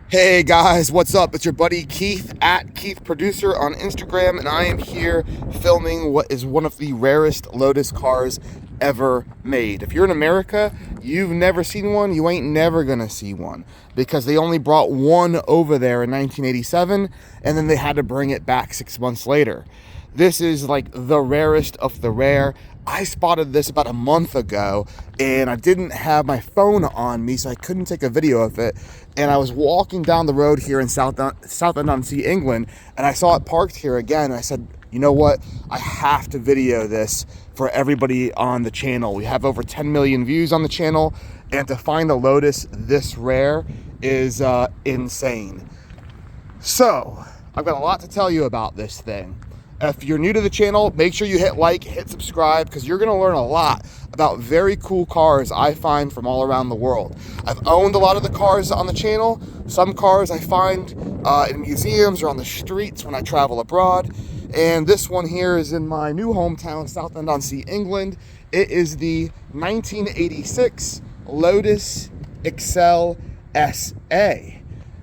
Hey guys, what's up? It's your buddy Keith at Keith Producer on Instagram, and I am here filming what is one of the rarest Lotus cars ever made. If you're in America, you've never seen one, you ain't never gonna see one, because they only brought one over there in 1987, and then they had to bring it back 6 months later. This is like the rarest of the rare. I spotted this about a month ago, and I didn't have my phone on me, so I couldn't take a video of it. And I was walking down the road here in Southend-on-Sea, England, and I saw it parked here again. And I said, you know what? I have to video this for everybody on the channel. We have over 10 million views on the channel, and to find a Lotus this rare is insane. So, I've got a lot to tell you about this thing. If you're new to the channel, make sure you hit like, hit subscribe, because you're going to learn a lot about very cool cars I find from all around the world. I've owned a lot of the cars on the channel. Some cars I find in museums or on the streets when I travel abroad. And this one here is in my new hometown, Southend-on-Sea, England. It is the 1986 Lotus Excel SA.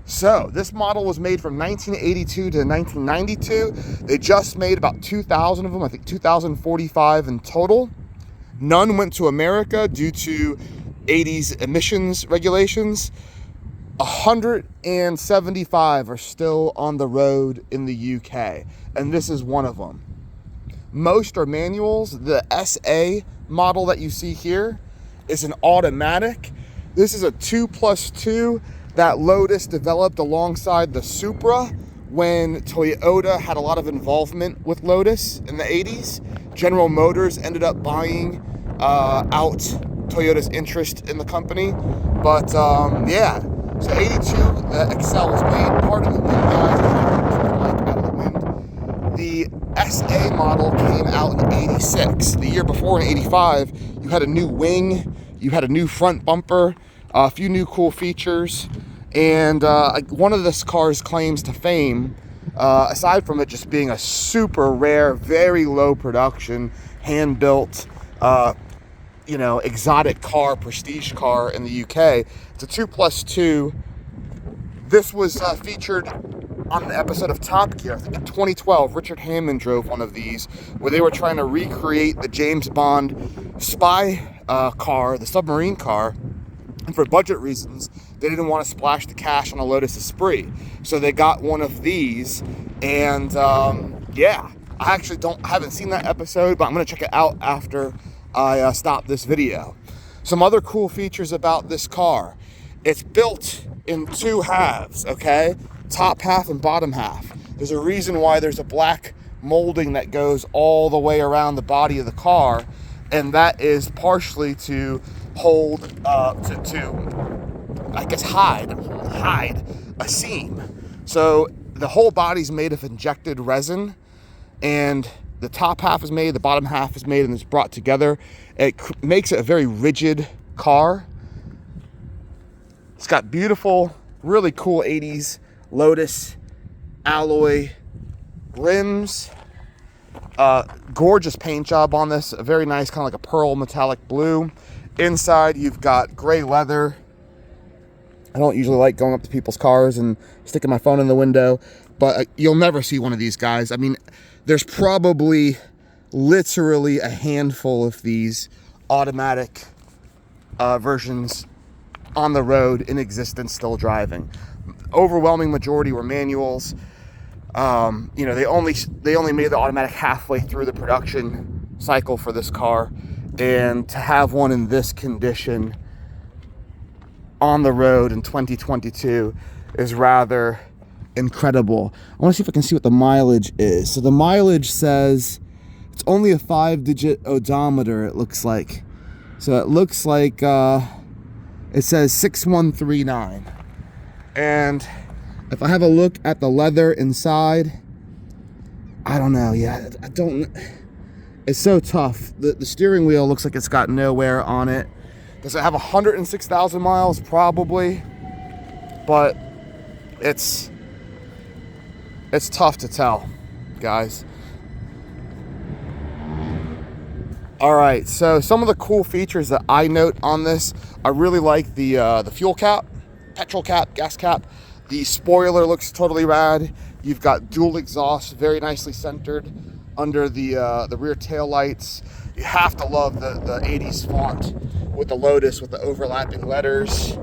So this model was made from 1982 to 1992. They just made about 2,000 of them, I think 2,045 in total. None went to America due to 80's emissions regulations. 175 are still on the road in the UK, and this is one of them. Most are manuals. The SA model that you see here is an automatic. This is a 2+2 that Lotus developed alongside the Supra when Toyota had a lot of involvement with Lotus in the 80's. General Motors ended up buying out Toyota's interest in the company. But yeah, so 82, the Excel was made. Part of the wind, guys, out of the wind. The SA model came out in 86. The year before, in 85, you had a new wing, you had a new front bumper, a few new cool features, and one of this car's claims to fame, aside from it just being a super rare, very low production, hand-built, exotic car, prestige car in the UK, it's a 2+2. This was featured on an episode of Top Gear, I think in 2012. Richard Hammond drove one of these, where they were trying to recreate the James Bond spy car, the submarine car. And for budget reasons, they didn't want to splash the cash on a Lotus Esprit. So they got one of these, and yeah, I actually haven't seen that episode, but I'm going to check it out after I stop this video. Some other cool features about this car. It's built in two halves, okay? Top half and bottom half. There's a reason why there's a black molding that goes all the way around the body of the car, and that is partially to hold, I guess hide a seam. So the whole body's made of injected resin, and the top half is made, the bottom half is made, and it's brought together. It makes it a very rigid car. It's got beautiful, really cool 80's Lotus alloy rims. Gorgeous paint job on this, a very nice kind of like a pearl metallic blue. Inside you've got gray leather. I don't usually like going up to people's cars and sticking my phone in the window, but you'll never see one of these guys. I mean, there's probably literally a handful of these automatic versions on the road in existence, still driving. Overwhelming majority were manuals. They only made the automatic halfway through the production cycle for this car, and to have one in this condition on the road in 2022 is rather incredible. I want to see if I can see what the mileage is. So the mileage says it's only a 5-digit odometer, it looks like. So it looks like it says 6139. And if I have a look at the leather inside, I don't know. Yeah, it's so tough. The steering wheel looks like it's got no wear on it. Does it have 106,000 miles? Probably. But it's tough to tell, guys. All right, so some of the cool features that I note on this, I really like the fuel cap, petrol cap, gas cap. The spoiler looks totally rad. You've got dual exhaust, very nicely centered under the rear tail lights. You have to love the 80's font with the Lotus, with the overlapping letters,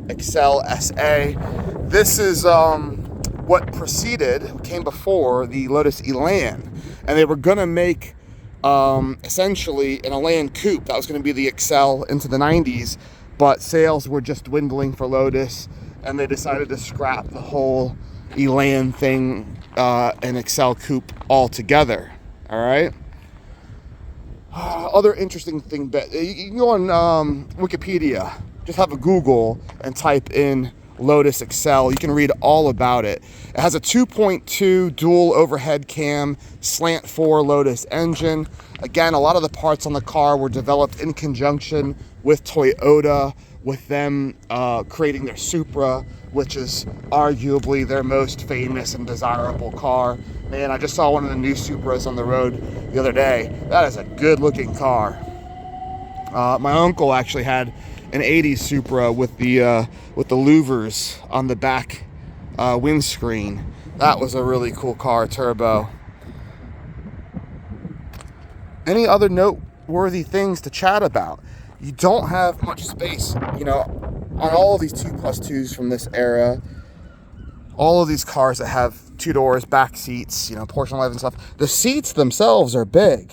Excel SA. This is what came before the Lotus Elan, and they were gonna make essentially an Elan coupe. That was gonna be the Excel into the 90's, but sales were just dwindling for Lotus, and they decided to scrap the whole Elan thing and Excel coupe altogether. All right. Other interesting thing, you can go on Wikipedia, just have a Google and type in Lotus Excel. You can read all about it. It has a 2.2 dual overhead cam, slant-four Lotus engine. Again, a lot of the parts on the car were developed in conjunction with Toyota, with them creating their Supra, which is arguably their most famous and desirable car. Man, I just saw one of the new Supras on the road the other day. That is a good looking car. My uncle actually had an 80's Supra with the louvers on the back windscreen. That was a really cool car, turbo. Any other noteworthy things to chat about? You don't have much space, you know, on all of these 2+2s from this era. All of these cars that have 2 doors, back seats, you know, Porsche 11 stuff. The seats themselves are big.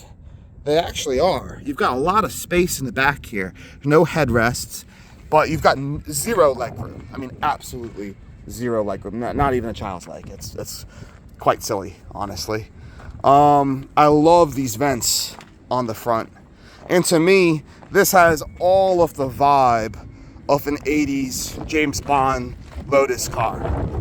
They actually are. You've got a lot of space in the back here. No headrests, but you've got zero legroom. I mean, absolutely zero legroom. Not even a child's leg. It's quite silly, honestly. I love these vents on the front. And to me, this has all of the vibe of an 80's James Bond Lotus car.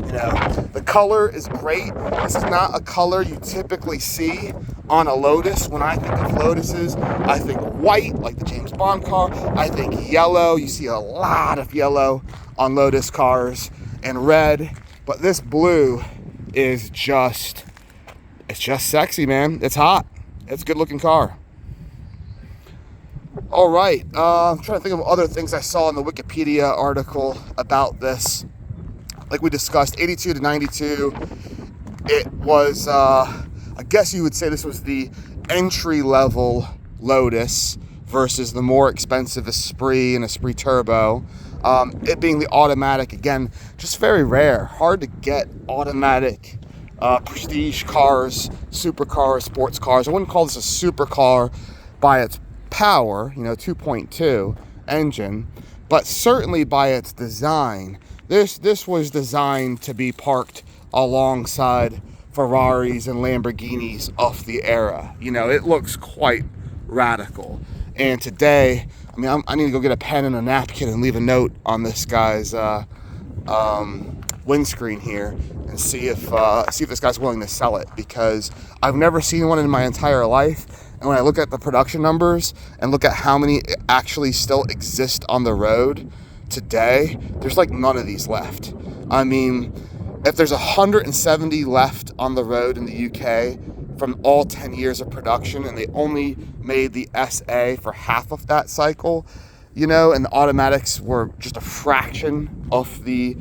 You know, the color is great. This is not a color you typically see on a Lotus. When I think of Lotuses, I think white, like the James Bond car. I think yellow. You see a lot of yellow on Lotus cars, and red. But this blue is just sexy, man. It's hot. It's a good looking car. All right, I'm trying to think of other things I saw in the Wikipedia article about this. Like we discussed, 82 to 92, it was, I guess you would say this was the entry-level Lotus versus the more expensive Esprit and Esprit Turbo. It being the automatic, again, just very rare. Hard to get automatic prestige cars, supercars, sports cars. I wouldn't call this a supercar by its power, you know, 2.2 engine, but certainly by its design. This was designed to be parked alongside Ferraris and Lamborghinis of the era. You know, it looks quite radical. And today, I mean, I need to go get a pen and a napkin and leave a note on this guy's windscreen here and see if this guy's willing to sell it, because I've never seen one in my entire life. And when I look at the production numbers and look at how many actually still exist on the road today, there's like none of these left. I mean, if there's 170 left on the road in the UK from all 10 years of production, and they only made the SA for half of that cycle, you know, and the automatics were just a fraction of the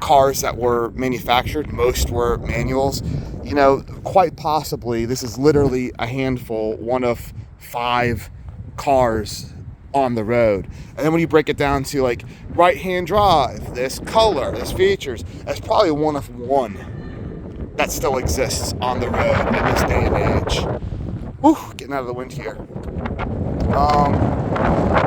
cars that were manufactured, most were manuals, you know, quite possibly this is literally a handful, one of 5 cars on the road. And then when you break it down to like right-hand drive, this color, this features, that's probably one of 1 that still exists on the road in this day and age. Whew, getting out of the wind here.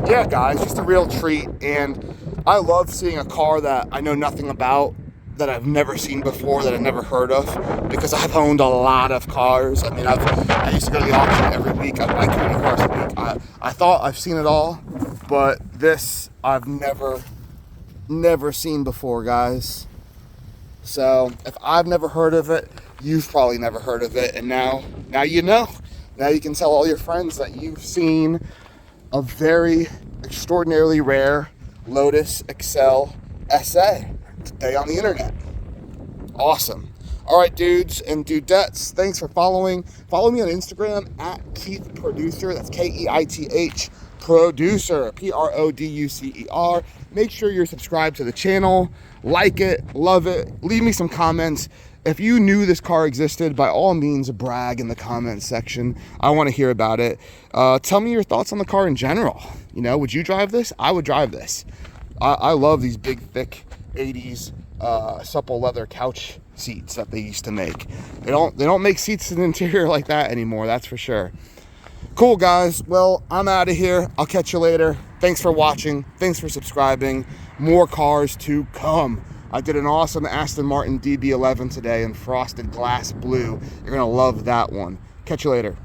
Yeah, guys, just a real treat. And I love seeing a car that I know nothing about, that I've never seen before, that I've never heard of, because I've owned a lot of cars. I mean, I used to go to the auction every week. I buy 20 cars a week. I thought I've seen it all, but this I've never seen before, guys. So if I've never heard of it, you've probably never heard of it, and now you know. Now you can tell all your friends that you've seen a very extraordinarily rare Lotus Excel SA today on the internet. Awesome. All right, dudes and dudettes, thanks for following. Follow me on Instagram at KeithProducer. That's Keith Producer, Producer. Make sure you're subscribed to the channel, like it, love it, leave me some comments. If you knew this car existed, by all means, brag in the comments section. I want to hear about it. Tell me your thoughts on the car in general. You know, would you drive this? I would drive this. I love these big, thick 80s supple leather couch seats that they used to make. They don't make seats in the interior like that anymore, that's for sure. Cool, guys. Well, I'm out of here. I'll catch you later. Thanks for watching. Thanks for subscribing. More cars to come. I did an awesome Aston Martin DB11 today in frosted glass blue. You're gonna love that one. Catch you later.